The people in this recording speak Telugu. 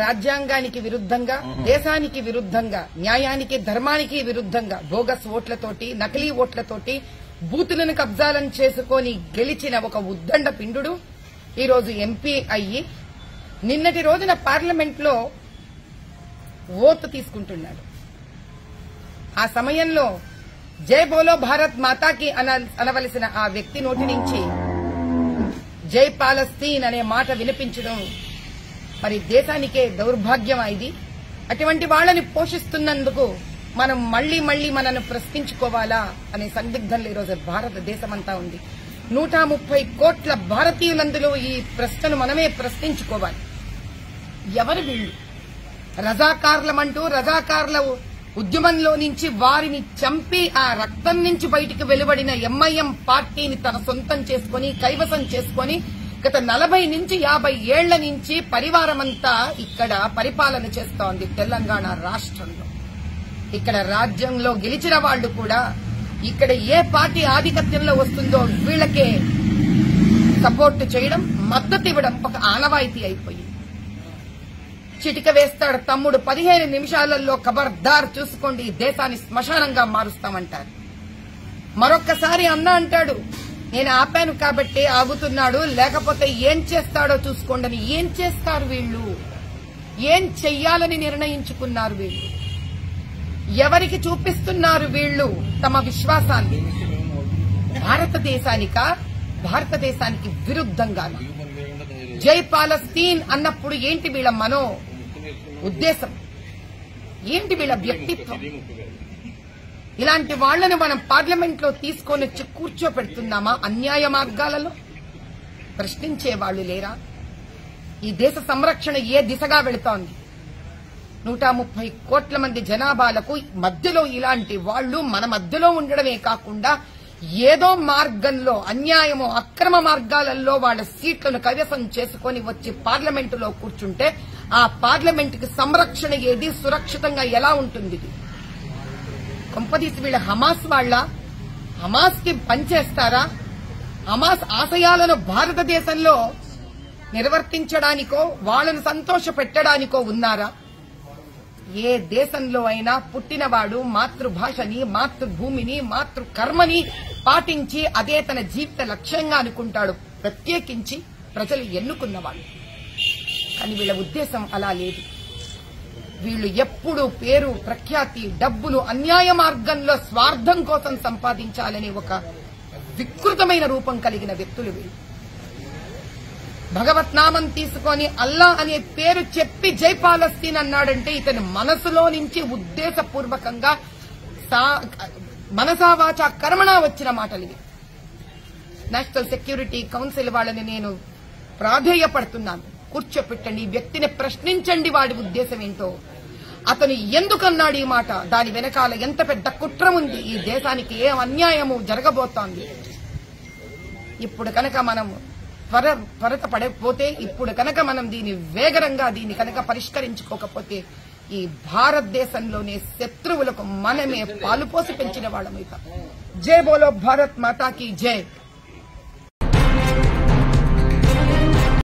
రాజ్యాంగానికి విరుద్ధంగా, దేశానికి విరుద్ధంగా, న్యాయానికి ధర్మానికి విరుద్ధంగా బోగస్ ఓట్లతోటి, నకిలీ ఓట్లతోటి బూతులను కబ్జాలను చేసుకుని గెలిచిన ఒక ఉద్దండ పిండు ఈరోజు ఎంపీ అయ్యి నిన్నటి రోజున పార్లమెంట్ లో ఓటు తీసుకుంటున్నాడు. ఆ సమయంలో జై బోలో భారత్ మాతాకి అనవలసిన ఆ వ్యక్తి నోటి నుంచి జై పాలస్తీన్ అనే మాట వినిపించడం మరి దేశానికే దౌర్భాగ్యం. ఇది అటువంటి వాళ్లని పోషిస్తున్నందుకు మనం మళ్లీ మనను ప్రశ్నించుకోవాలా అనే సందిగ్ధంలో ఈరోజు భారతదేశమంతా ఉంది. 130 కోట్ల భారతీయులందులో ఈ ప్రశ్నను మనమే ప్రశ్నించుకోవాలి. ఎవరు వీళ్లు? రజాకార్లమంటూ రజాకార్ల ఉద్యమంలో నుంచి వారిని చంపి ఆ రక్తం నుంచి బయటికి వెలువడిన ఎంఐఎం పార్టీని తన సొంతం చేసుకుని కైవసం చేసుకుని గత 40 నుంచి 50 ఏళ్ల నుంచి పరివారమంతా ఇక్కడ పరిపాలన చేస్తోంది తెలంగాణ రాష్ట్రంలో. ఇక్కడ రాజ్యంలో గెలిచిన వాళ్లు కూడా ఇక్కడ ఏ పార్టీ ఆధిపత్యంలో వస్తుందో వీళ్లకే సపోర్ట్ చేయడం, మద్దతు ఇవ్వడం ఒక ఆనవాయితీ అయిపోయింది. చిటిక వేస్తాడు తమ్ముడు 15 నిమిషాలలో ఖబర్దార్ చూసుకోండి ఈ దేశాన్ని శ్మశానంగా మారుస్తామంటారు. మరొక్కసారి అన్న అంటాడు నేను ఆపాను కాబట్టి ఆగుతున్నాడు, లేకపోతే ఏం చేస్తాడో చూసుకోండి. ఏం చేస్తారు వీళ్లు? ఏం చెయ్యాలని నిర్ణయించుకున్నారు వీళ్లు? ఎవరికి చూపిస్తున్నారు వీళ్లు తమ విశ్వాసాన్ని? భారతదేశానికి విరుద్ధంగా జై పాలస్తీన్ అన్నప్పుడు ఏంటి వీళ్ల మనో ఉద్దేశం? ఏంటి వీళ్ల వ్యక్తిత్వం? ఇలాంటి వాళ్లను మనం పార్లమెంట్ లో తీసుకొని వచ్చి కూర్చోపెడుతున్నామా? అన్యాయ మార్గాలలో ప్రశ్నించే వాళ్లు లేరా? ఈ దేశ సంరక్షణ ఏ దిశగా వెళుతోంది? 130 కోట్ల మంది జనాభాలకు మధ్యలో ఇలాంటి వాళ్లు మన మధ్యలో ఉండడమే కాకుండా ఏదో మార్గంలో అన్యాయమో అక్రమ మార్గాలలో వాళ్ల సీట్లను కైవసం చేసుకుని వచ్చి పార్లమెంటులో కూర్చుంటే ఆ పార్లమెంట్ కి సంరక్షణ ఏది? సురక్షితంగా ఎలా ఉంటుంది? కొంపదీసి వీళ్ళ హమాస్ వాళ్ల హమాస్ కి పనిచేస్తారా? హమాస్ ఆశయాలను భారతదేశంలో నిర్వర్తించడానికో వాళ్లను సంతోష పెట్టడానికో ఉన్నారా? ఏ దేశంలో అయినా పుట్టినవాడు మాతృభాషని, మాతృభూమిని, మాతృకర్మని పాటించి అదే తన జీవిత లక్ష్యంగా అనుకుంటాడు, ప్రత్యేకించి ప్రజలు ఎన్నుకున్నవాడు. కానీ వీళ్ల ఉద్దేశం అలా లేదు. వీళ్లు ఎప్పుడు పేరు, ప్రఖ్యాతి, డబ్బులు అన్యాయ మార్గంలో స్వార్థం కోసం సంపాదించాలనే ఒక వికృతమైన రూపం కలిగిన వ్యక్తులు వీళ్ళు. భగవత్ నామం తీసుకొని అల్లా అనే పేరు చెప్పి జై పాలస్తీన్ అన్నాడంటే ఇతని మనసులో నుంచి ఉద్దేశపూర్వకంగా మనసావాచ కర్మణ వచ్చిన మాటలు ఇవి. నేషనల్ సెక్యూరిటీ కౌన్సిల్ వాళ్ళని నేను ప్రాధేయపడుతున్నాను, కూర్చోపెట్టండి, ఈ వ్యక్తిని ప్రశ్నించండి, వాడి ఉద్దేశం ఏంటో, అతను ఎందుకన్నాడు ఈ మాట, దాని వెనకాల ఎంత పెద్ద కుట్ర ఉంది, ఈ దేశానికి ఏ అన్యాయము జరగబోతోంది. ఇప్పుడు కనుక మనం త్వరత పడకపోతే, ఇప్పుడు కనుక మనం దీన్ని కనుక పరిష్కరించుకోకపోతే ఈ భారతదేశంలోనే శత్రువులకు మనమే పాలుపోసి పెంచిన వాళ్ళమైతాం. జై బోలో భారత్ మాతాకి జై.